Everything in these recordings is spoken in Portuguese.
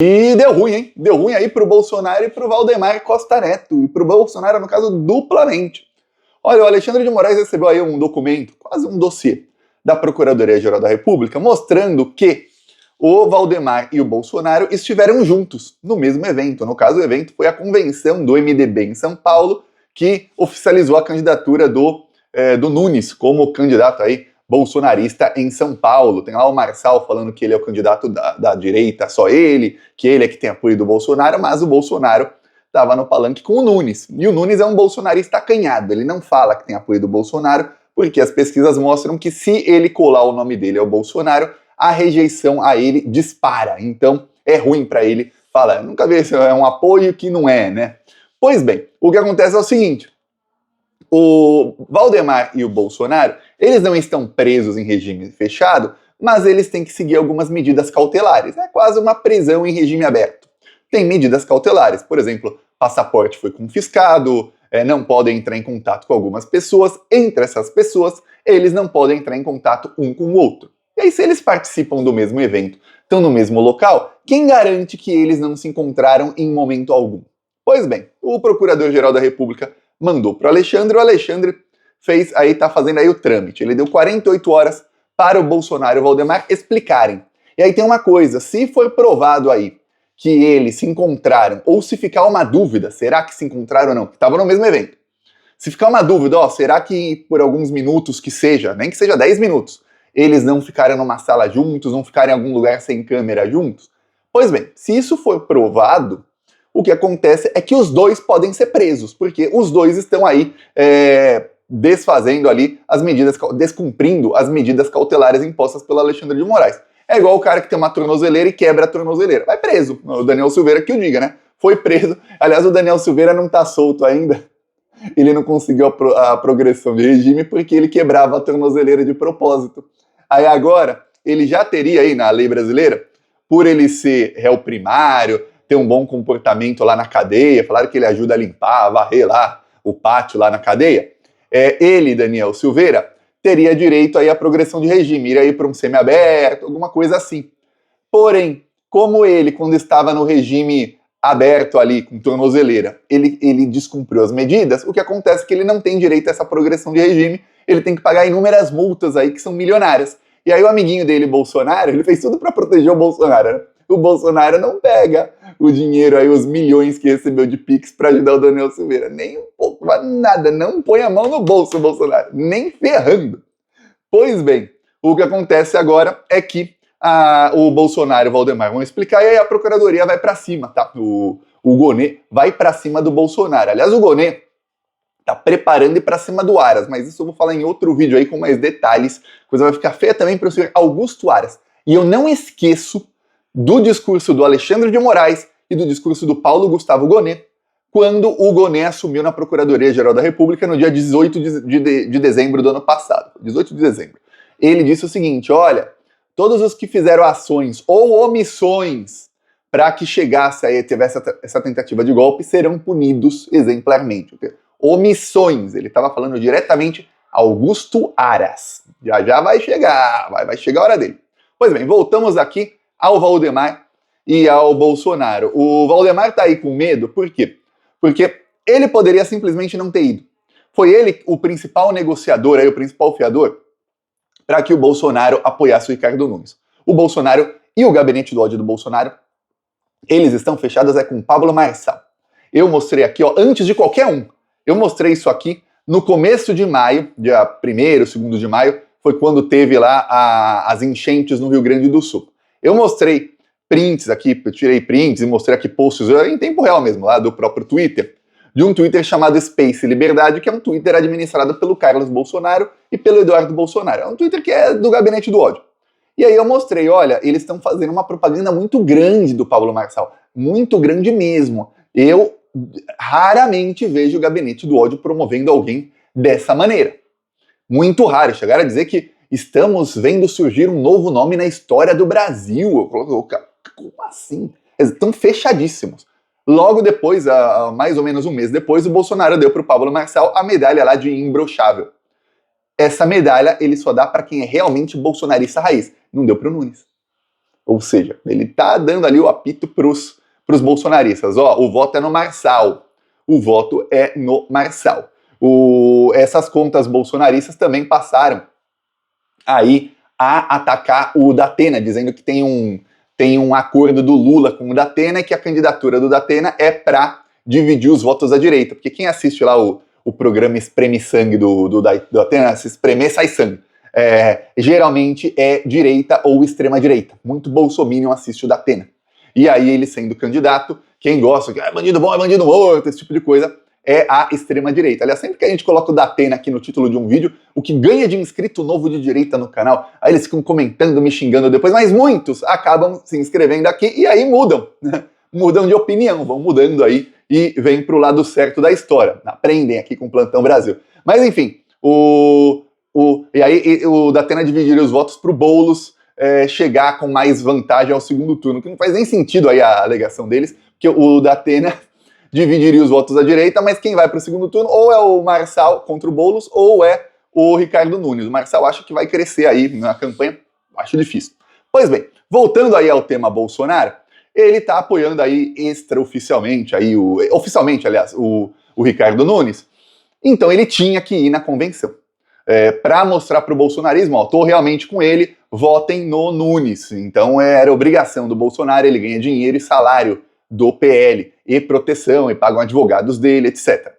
E deu ruim, hein? Deu ruim aí pro Bolsonaro e pro Valdemar Costa Neto. E pro Bolsonaro, no caso, duplamente. Olha, o Alexandre de Moraes recebeu aí um documento, quase um dossiê, da Procuradoria-Geral da República, mostrando que o Valdemar e o Bolsonaro estiveram juntos no mesmo evento. No caso, o evento foi a convenção do MDB em São Paulo, que oficializou a candidatura do Nunes como candidato aí bolsonarista em São Paulo. Tem lá o Marçal falando que ele é o candidato da direita, só ele, que ele é que tem apoio do Bolsonaro, mas o Bolsonaro estava no palanque com o Nunes. E o Nunes é um bolsonarista acanhado, ele não fala que tem apoio do Bolsonaro, porque as pesquisas mostram que se ele colar o nome dele ao Bolsonaro, a rejeição a ele dispara. Então é ruim para ele falar. Nunca vi se é um apoio que não é, né? Pois bem, o que acontece é o seguinte: o Valdemar e o Bolsonaro, eles não estão presos em regime fechado, mas eles têm que seguir algumas medidas cautelares. É quase uma prisão em regime aberto. Tem medidas cautelares, por exemplo, passaporte foi confiscado, não podem entrar em contato com algumas pessoas. Entre essas pessoas, eles não podem entrar em contato um com o outro. E aí, se eles participam do mesmo evento, estão no mesmo local, quem garante que eles não se encontraram em momento algum? Pois bem, o Procurador-Geral da República mandou para o Alexandre fez aí, tá fazendo aí o trâmite. Ele deu 48 horas para o Bolsonaro e o Valdemar explicarem. E aí tem uma coisa, se for provado aí que eles se encontraram, ou se ficar uma dúvida, será que se encontraram ou não? Que estavam no mesmo evento. Se ficar uma dúvida, será que por alguns minutos que seja, nem que seja 10 minutos, eles não ficaram numa sala juntos, não ficaram em algum lugar sem câmera juntos? Pois bem, se isso for provado, o que acontece é que os dois podem ser presos, porque os dois estão aí desfazendo ali as medidas, descumprindo as medidas cautelares impostas pelo Alexandre de Moraes. É igual o cara que tem uma tornozeleira e quebra a tornozeleira. Vai preso. O Daniel Silveira que o diga, né? Foi preso. Aliás, o Daniel Silveira não tá solto ainda. Ele não conseguiu a progressão de regime porque ele quebrava a tornozeleira de propósito. Aí agora, ele já teria aí na lei brasileira, por ele ser réu primário, ter um bom comportamento lá na cadeia, falaram que ele ajuda a limpar, a varrer lá o pátio lá na cadeia, ele, Daniel Silveira, teria direito aí à progressão de regime, iria ir para um semiaberto, alguma coisa assim. Porém, como ele, quando estava no regime aberto ali, com tornozeleira, ele descumpriu as medidas, o que acontece é que ele não tem direito a essa progressão de regime, ele tem que pagar inúmeras multas aí, que são milionárias. E aí o amiguinho dele, Bolsonaro, ele fez tudo para proteger o Bolsonaro, né? O Bolsonaro não pega o dinheiro aí, os milhões que recebeu de Pix para ajudar o Daniel Silveira. Nem um pouco, nada, não põe a mão no bolso, Bolsonaro, nem ferrando. Pois bem, o que acontece agora é que o Bolsonaro e o Valdemar vão explicar e aí a Procuradoria vai para cima, tá? O Gonê vai para cima do Bolsonaro. Aliás, o Gonê tá preparando ir para cima do Aras, mas isso eu vou falar em outro vídeo aí com mais detalhes. A coisa vai ficar feia também para o senhor Augusto Aras. E eu não esqueço do discurso do Alexandre de Moraes e do discurso do Paulo Gustavo Gonê, quando o Gonê assumiu na Procuradoria-Geral da República no dia 18 de dezembro do ano passado. 18 de dezembro. Ele disse o seguinte: olha, todos os que fizeram ações ou omissões para que chegasse aí, tivesse essa tentativa de golpe, serão punidos exemplarmente. Omissões. Ele estava falando diretamente Augusto Aras. Já vai chegar, vai chegar a hora dele. Pois bem, voltamos aqui ao Valdemar e ao Bolsonaro. O Valdemar tá aí com medo, por quê? Porque ele poderia simplesmente não ter ido. Foi ele o principal negociador, aí, o principal fiador, para que o Bolsonaro apoiasse o Ricardo Nunes. O Bolsonaro e o gabinete do ódio do Bolsonaro, eles estão fechados com Pablo Marçal. Eu mostrei aqui, antes de qualquer um, eu mostrei isso aqui no começo de maio, dia 1º, 2º de maio, foi quando teve lá as enchentes no Rio Grande do Sul. Eu mostrei prints aqui, eu tirei prints e mostrei aqui posts em tempo real mesmo, lá do próprio Twitter, de um Twitter chamado Space Liberdade, que é um Twitter administrado pelo Carlos Bolsonaro e pelo Eduardo Bolsonaro. É um Twitter que é do gabinete do ódio. E aí eu mostrei, olha, eles estão fazendo uma propaganda muito grande do Pablo Marçal, muito grande mesmo. Eu raramente vejo o gabinete do ódio promovendo alguém dessa maneira. Muito raro. Chegaram a dizer que estamos vendo surgir um novo nome na história do Brasil. Eu coloquei, como assim? Eles estão fechadíssimos. Logo depois, mais ou menos um mês depois, o Bolsonaro deu para o Pablo Marçal a medalha lá de imbrochável. Essa medalha ele só dá para quem é realmente bolsonarista raiz. Não deu para o Nunes. Ou seja, ele tá dando ali o apito pros bolsonaristas. Ó, o voto é no Marçal. O voto é no Marçal. Essas contas bolsonaristas também passaram aí a atacar o Datena, dizendo que tem um acordo do Lula com o Datena e que a candidatura do Datena é para dividir os votos da direita. Porque quem assiste lá o programa Espreme Sangue do Datena, se espremer, sai sangue. Geralmente é direita ou extrema direita. Muito bolsominion assiste o Datena. E aí ele sendo candidato, quem gosta, que é bandido bom, é bandido morto, esse tipo de coisa, é a extrema direita. Aliás, sempre que a gente coloca o Datena aqui no título de um vídeo, o que ganha de inscrito novo de direita no canal, aí eles ficam comentando, me xingando depois, mas muitos acabam se inscrevendo aqui e aí mudam, né? Mudam de opinião, vão mudando aí e vêm pro lado certo da história. Aprendem aqui com o Plantão Brasil. Mas enfim, e aí o Datena dividiria os votos pro Boulos chegar com mais vantagem ao segundo turno, que não faz nem sentido aí a alegação deles, porque o Datena dividiria os votos da direita, mas quem vai para o segundo turno ou é o Marçal contra o Boulos ou é o Ricardo Nunes. O Marçal acha que vai crescer aí na campanha, acho difícil. Pois bem, voltando aí ao tema Bolsonaro, ele está apoiando aí extraoficialmente, oficialmente, aliás, o Ricardo Nunes. Então ele tinha que ir na convenção para mostrar para o bolsonarismo, ó, tô realmente com ele, votem no Nunes. Então era obrigação do Bolsonaro, ele ganha dinheiro e salário do PL, e proteção, e pagam advogados dele, etc.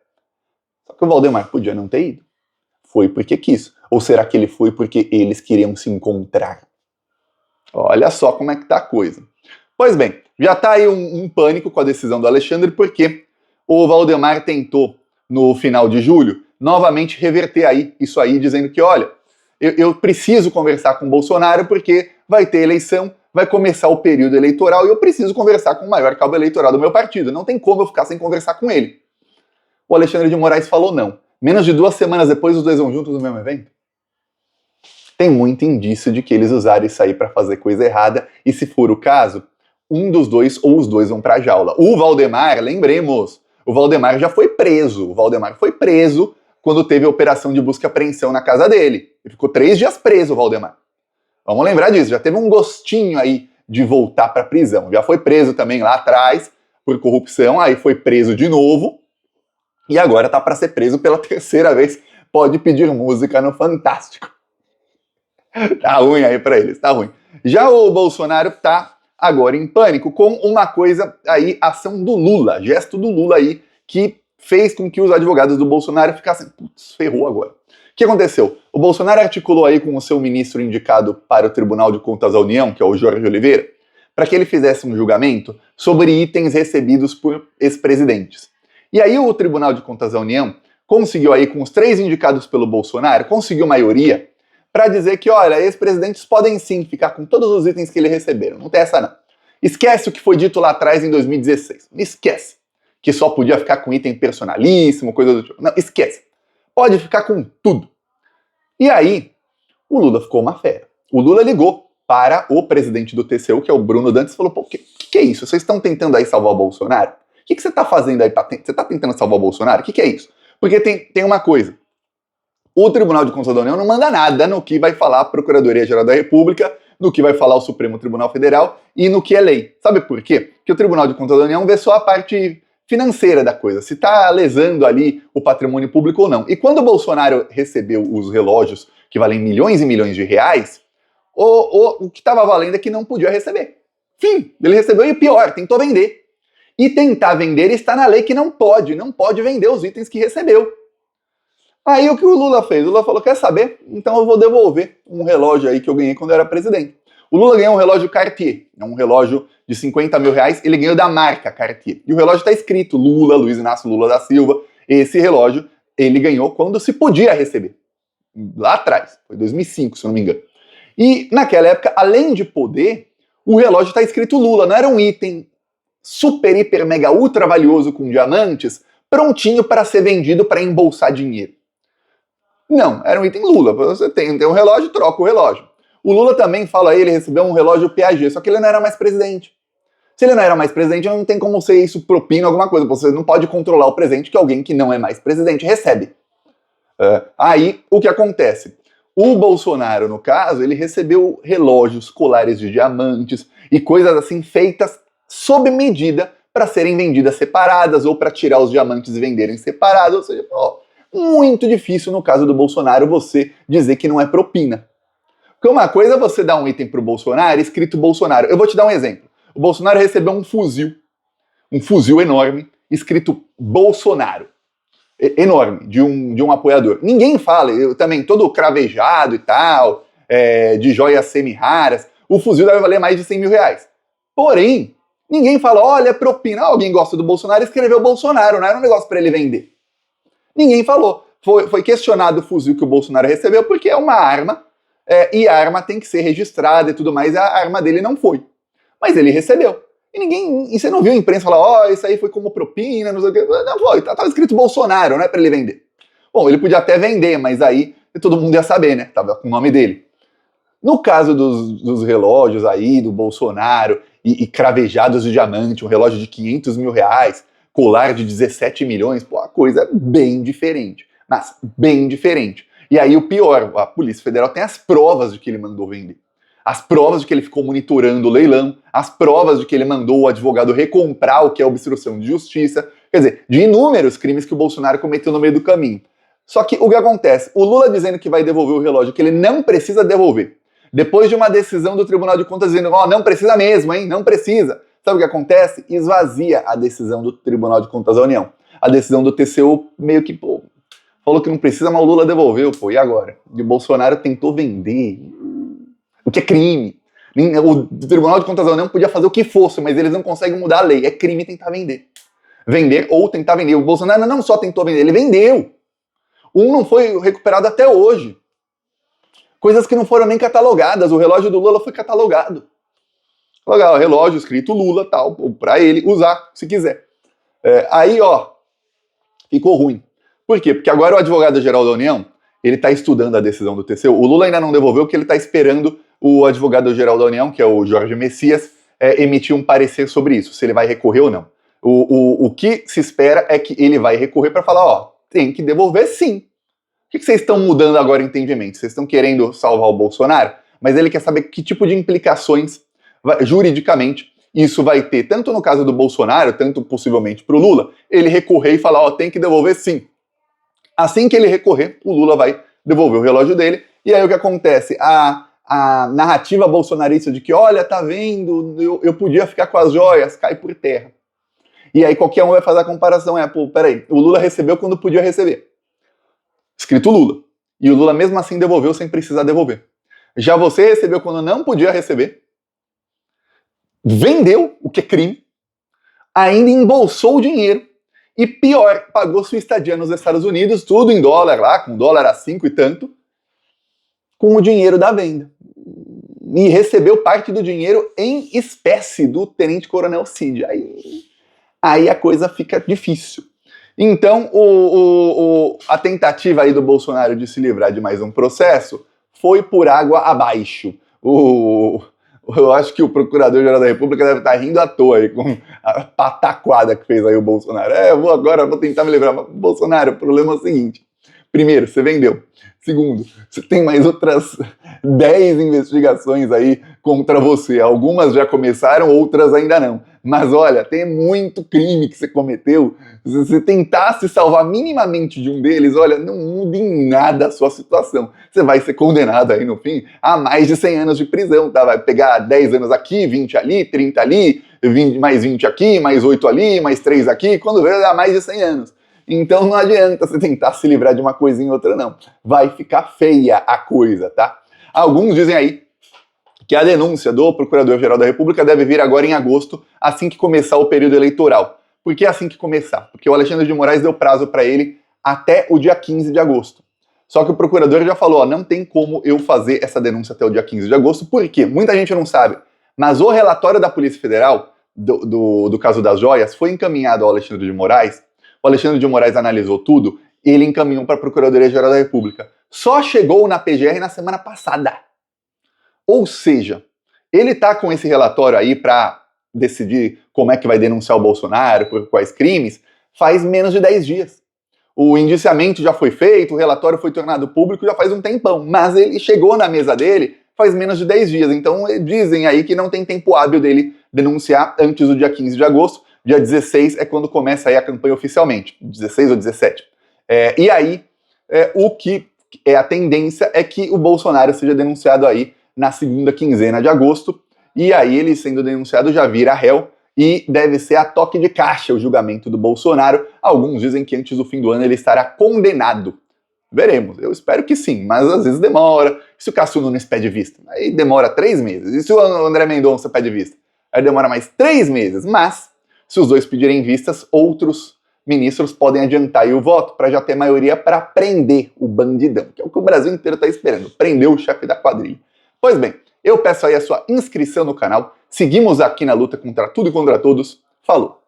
Só que o Valdemar podia não ter ido. Foi porque quis. Ou será que ele foi porque eles queriam se encontrar? Olha só como é que tá a coisa. Pois bem, já tá aí um pânico com a decisão do Alexandre, porque o Valdemar tentou, no final de julho, novamente reverter aí isso aí, dizendo que, olha, eu preciso conversar com o Bolsonaro porque vai ter eleição, vai começar o período eleitoral e eu preciso conversar com o maior cabo eleitoral do meu partido. Não tem como eu ficar sem conversar com ele. O Alexandre de Moraes falou não. Menos de 2 semanas depois, os dois vão juntos no mesmo evento. Tem muito indício de que eles usaram isso aí para fazer coisa errada e, se for o caso, um dos dois ou os dois vão pra jaula. O Valdemar, lembremos, o Valdemar já foi preso. O Valdemar foi preso quando teve a operação de busca e apreensão na casa dele. Ele ficou 3 dias preso, o Valdemar. Vamos lembrar disso, já teve um gostinho aí de voltar para a prisão. Já foi preso também lá atrás por corrupção, aí foi preso de novo e agora está para ser preso pela 3ª vez. Pode pedir música no Fantástico. Tá ruim aí para eles, tá ruim. Já o Bolsonaro tá agora em pânico com uma coisa aí, ação do Lula, gesto do Lula aí, que fez com que os advogados do Bolsonaro ficassem, putz, ferrou agora. O que aconteceu? O Bolsonaro articulou aí com o seu ministro indicado para o Tribunal de Contas da União, que é o Jorge Oliveira, para que ele fizesse um julgamento sobre itens recebidos por ex-presidentes. E aí o Tribunal de Contas da União conseguiu aí, com os 3 indicados pelo Bolsonaro, conseguiu maioria para dizer que, olha, ex-presidentes podem sim ficar com todos os itens que eles receberam. Não tem essa não. Esquece o que foi dito lá atrás em 2016. Esquece. Que só podia ficar com item personalíssimo, coisa do tipo. Não, esquece. Pode ficar com tudo. E aí, o Lula ficou uma fera. O Lula ligou para o presidente do TCU, que é o Bruno Dantas, e falou, pô, o que é isso? Vocês estão tentando aí salvar o Bolsonaro? O que você está fazendo aí? Você está tentando salvar o Bolsonaro? O que é isso? Porque tem uma coisa. O Tribunal de Contas da União não manda nada no que vai falar a Procuradoria-Geral da República, no que vai falar o Supremo Tribunal Federal e no que é lei. Sabe por quê? Porque o Tribunal de Contas da União vê só a parte financeira da coisa, se está lesando ali o patrimônio público ou não. E quando o Bolsonaro recebeu os relógios que valem milhões e milhões de reais, o que estava valendo é que não podia receber. Fim, ele recebeu e pior, tentou vender. E tentar vender está na lei que não pode vender os itens que recebeu. Aí o que o Lula fez? O Lula falou, quer saber? Então eu vou devolver um relógio aí que eu ganhei quando eu era presidente. O Lula ganhou um relógio Cartier, é um relógio de 50 mil reais, ele ganhou da marca Cartier. E o relógio está escrito Lula, Luiz Inácio Lula da Silva. Esse relógio ele ganhou quando se podia receber. Lá atrás, foi 2005, se eu não me engano. E naquela época, além de poder, o relógio está escrito Lula, não era um item super, hiper, mega, ultra valioso com diamantes, prontinho para ser vendido para embolsar dinheiro. Não, era um item Lula. Você tem um relógio, troca o relógio. O Lula também fala aí, ele recebeu um relógio Piaget, só que ele não era mais presidente. Se ele não era mais presidente, não tem como ser isso propina alguma coisa. Você não pode controlar o presente que alguém que não é mais presidente recebe. Aí, o que acontece? O Bolsonaro, no caso, ele recebeu relógios, colares de diamantes, e coisas assim feitas sob medida para serem vendidas separadas ou para tirar os diamantes e venderem separados. Ou seja, muito difícil no caso do Bolsonaro você dizer que não é propina. Porque uma coisa é você dar um item para o Bolsonaro escrito Bolsonaro. Eu vou te dar um exemplo. O Bolsonaro recebeu um fuzil enorme, escrito Bolsonaro. Enorme, de um apoiador. Ninguém fala, eu também, todo cravejado e tal, de joias semi-raras, o fuzil deve valer mais de 100 mil reais. Porém, ninguém fala, olha, é propina. Alguém gosta do Bolsonaro, escreveu Bolsonaro, não era um negócio para ele vender. Ninguém falou. Foi questionado o fuzil que o Bolsonaro recebeu porque é uma arma, e a arma tem que ser registrada e tudo mais, a arma dele não foi. Mas ele recebeu. E você não viu a imprensa falar, isso aí foi como propina, não sei o que. Não foi, tava escrito Bolsonaro, não é para ele vender. Bom, ele podia até vender, mas aí todo mundo ia saber, né? Tava com o nome dele. No caso dos relógios aí, do Bolsonaro, e cravejados de diamante, um relógio de 500 mil reais, colar de 17 milhões, a coisa é bem diferente. Mas bem diferente. E aí o pior, a Polícia Federal tem as provas de que ele mandou vender. As provas de que ele ficou monitorando o leilão, as provas de que ele mandou o advogado recomprar o que é obstrução de justiça, quer dizer, de inúmeros crimes que o Bolsonaro cometeu no meio do caminho. Só que o que acontece? O Lula dizendo que vai devolver o relógio, que ele não precisa devolver. Depois de uma decisão do Tribunal de Contas dizendo, não precisa mesmo, hein, não precisa. Sabe o que acontece? Esvazia a decisão do Tribunal de Contas da União. A decisão do TCU meio que, falou que não precisa, mas o Lula devolveu, e agora? E o Bolsonaro tentou vender, o que é crime. O Tribunal de Contas da União podia fazer o que fosse, mas eles não conseguem mudar a lei. É crime tentar vender. Vender ou tentar vender. O Bolsonaro não só tentou vender, ele vendeu. Um não foi recuperado até hoje. Coisas que não foram nem catalogadas. O relógio do Lula foi catalogado. Legal, relógio escrito Lula, tal, para ele usar, se quiser. Aí, ficou ruim. Por quê? Porque agora o advogado-geral da União, ele está estudando a decisão do TCU. O Lula ainda não devolveu, porque ele está esperando o advogado-geral da União, que é o Jorge Messias, emitir um parecer sobre isso, se ele vai recorrer ou não. O que se espera é que ele vai recorrer para falar, tem que devolver sim. Por que vocês estão mudando agora o entendimento? Vocês estão querendo salvar o Bolsonaro? Mas ele quer saber que tipo de implicações, juridicamente, isso vai ter, tanto no caso do Bolsonaro, tanto possivelmente para o Lula, ele recorrer e falar, tem que devolver sim. Assim que ele recorrer, o Lula vai devolver o relógio dele, e aí o que acontece? A narrativa bolsonarista de que, olha, tá vendo, eu podia ficar com as joias, cai por terra. E aí qualquer um vai fazer a comparação, peraí, o Lula recebeu quando podia receber. Escrito Lula. E o Lula mesmo assim devolveu sem precisar devolver. Já você recebeu quando não podia receber, vendeu, o que é crime, ainda embolsou o dinheiro, e pior, pagou sua estadia nos Estados Unidos, tudo em dólar lá, com dólar a 5 e tanto, com o dinheiro da venda. E recebeu parte do dinheiro em espécie do tenente-coronel Cid. Aí a coisa fica difícil. Então, a tentativa aí do Bolsonaro de se livrar de mais um processo foi por água abaixo. Eu acho que o Procurador-Geral da República deve estar rindo à toa aí com a pataquada que fez aí o Bolsonaro. Vou tentar me livrar. Bolsonaro, o problema é o seguinte. Primeiro, você vendeu. Segundo, você tem mais outras 10 investigações aí contra você. Algumas já começaram, outras ainda não. Mas olha, tem muito crime que você cometeu. Se você tentasse salvar minimamente de um deles, olha, não muda em nada a sua situação. Você vai ser condenado aí no fim a mais de 100 anos de prisão, tá? Vai pegar 10 anos aqui, 20 ali, 30 ali, mais 20 aqui, mais 8 ali, mais 3 aqui. Quando vê, dá mais de 100 anos. Então não adianta você tentar se livrar de uma coisa em outra, não. Vai ficar feia a coisa, tá? Alguns dizem aí que a denúncia do Procurador-Geral da República deve vir agora em agosto, assim que começar o período eleitoral. Por que assim que começar? Porque o Alexandre de Moraes deu prazo para ele até o dia 15 de agosto. Só que o procurador já falou, não tem como eu fazer essa denúncia até o dia 15 de agosto. Por quê? Muita gente não sabe, mas o relatório da Polícia Federal, do caso das joias, foi encaminhado ao Alexandre de Moraes. O Alexandre de Moraes analisou tudo, e ele encaminhou para a Procuradoria-Geral da República. Só chegou na PGR na semana passada. Ou seja, ele está com esse relatório aí para decidir como é que vai denunciar o Bolsonaro, por quais crimes, faz menos de 10 dias. O indiciamento já foi feito, o relatório foi tornado público já faz um tempão, mas ele chegou na mesa dele faz menos de 10 dias. Então dizem aí que não tem tempo hábil dele denunciar antes do dia 15 de agosto. Dia 16 é quando começa aí a campanha oficialmente, 16 ou 17. E aí, o que é a tendência é que o Bolsonaro seja denunciado aí na segunda quinzena de agosto, e aí ele sendo denunciado já vira réu, e deve ser a toque de caixa o julgamento do Bolsonaro. Alguns dizem que antes do fim do ano ele estará condenado. Veremos, eu espero que sim, mas às vezes demora. E se o Cássio Nunes pede vista? Aí demora 3 meses. E se o André Mendonça pede vista? Aí demora mais 3 meses. Mas, se os dois pedirem vistas, outros ministros podem adiantar aí o voto para já ter maioria para prender o bandidão, que é o que o Brasil inteiro está esperando, prender o chefe da quadrilha. Pois bem, eu peço aí a sua inscrição no canal, seguimos aqui na luta contra tudo e contra todos, falou!